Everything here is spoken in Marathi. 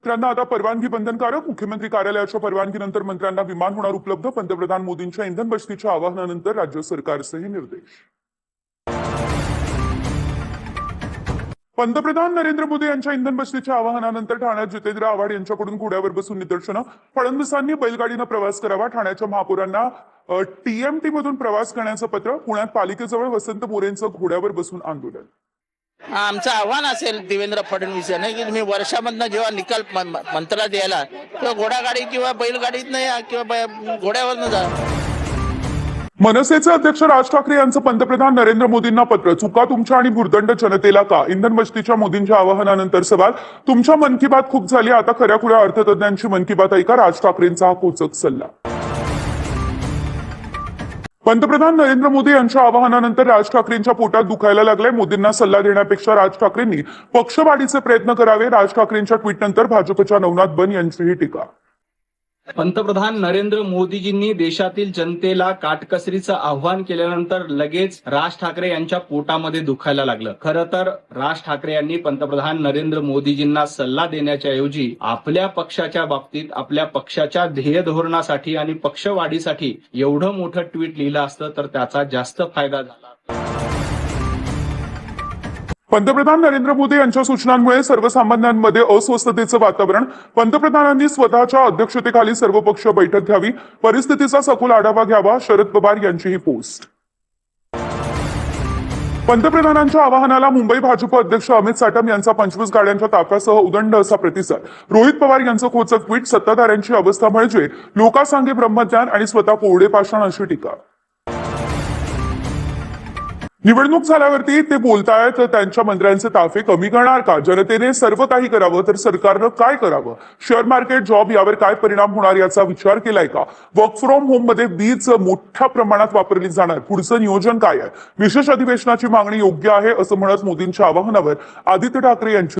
मंत्र्यांना आता परवानगी बंधनकारक. मुख्यमंत्री कार्यालयाच्या परवानगीनंतर मंत्र्यांना विमान होणार उपलब्ध. पंतप्रधान मोदींच्या इंधन बचतीच्या आवाहनानंतर राज्य सरकारचे हे निर्देश. पंतप्रधान नरेंद्र मोदी यांच्या इंधन बचतीच्या आवाहनानंतर ठाण्यात जितेंद्र आव्हाड यांच्याकडून घोड्यावर बसून निदर्शनं. फडणवीसांनी बैलगाडीनं प्रवास करावा. ठाण्याच्या महापौरांना टीएमटी मधून प्रवास करण्याचं पत्र. पुण्यात पालिकेजवळ वसंत मोरेंचं घोड्यावर बसून आंदोलन. आमचं आव्हान असेल देवेंद्र फडणवीस यांना की तुम्ही वर्षामधनं जेव्हा निकाल मंत्रालयात द्यायला किंवा घोडागाडी किंवा बैलगाडीतनं या किंवा घोड्यावरनं जा. मनसेचे अध्यक्ष राज ठाकरे यांचं पंतप्रधान नरेंद्र मोदींना पत्र. चुका तुमच्या आणि भुर्दंड जनतेला का? इंधन बचतीच्या मोदींच्या आवाहनानंतर सवाल. तुमच्या मन की बात खूप झाली, आता खऱ्याखुऱ्या अर्थतज्ञांची मन की बात ऐका. राज ठाकरेंचा हा कोचक सल्ला. पंतप्रधान नरेंद्र मोदी यांच्या आवाहनानंतर राज ठाकरेंच्या पोटात दुखायला लागलंय. मोदींना सल्ला देण्यापेक्षा राज ठाकरेंनी पक्षवाढीचे प्रयत्न करावे. राज ठाकरेंच्या ट्विटनंतर भाजपच्या नवनाथ बन यांचीही टीका. पंतप्रधान नरेंद्र मोदीजींनी देशातील जनतेला काटकसरीचं आव्हान केल्यानंतर लगेच राज ठाकरे यांच्या पोटामध्ये दुखायला लागलं. खरं तर राज ठाकरे यांनी पंतप्रधान नरेंद्र मोदीजींना सल्ला देण्याच्या ऐवजी आपल्या पक्षाच्या बाबतीत आपल्या पक्षाच्या ध्येय धोरणासाठी आणि पक्षवाढीसाठी एवढं मोठं ट्विट लिहिलं असतं तर त्याचा जास्त फायदा झाला. पंतप्रधान नरेंद्र मोदी यांच्या सूचनांमुळे सर्वसामान्यांमध्ये अस्वस्थतेचं वातावरण. पंतप्रधानांनी स्वतःच्या अध्यक्षतेखाली सर्वपक्षीय बैठक घ्यावी. परिस्थितीचा सखोल आढावा घ्यावा. शरद पवार यांची ही पोस्ट. पंतप्रधानांच्या आवाहनाला मुंबई भाजप अध्यक्ष अमित साटम यांचा 25 गाड्यांच्या ताफ्यासह उदंड असा प्रतिसाद. रोहित पवार यांचं खोचक ट्विट. सत्ताधाऱ्यांची अवस्था म्हणजे लोकांसांगे ब्रह्मज्ञान आणि स्वतः कोरडे पाषाण अशी टीका. निवडणूक झाल्यावरती ते बोलतायत तर त्यांच्या मंत्र्यांचे ताफे कमी करणार का? जनतेने सर्व काही करावं तर सरकारनं काय करावं? शेअर मार्केट, जॉब यावर काय परिणाम होणार याचा विचार केलाय का? वर्क फ्रॉम होम मध्ये वीज मोठ्या प्रमाणात वापरली जाणार, पुढचं नियोजन काय आहे? विशेष अधिवेशनाची मागणी योग्य आहे असं म्हणत मोदींच्या आवाहनावर आदित्य ठाकरे यांची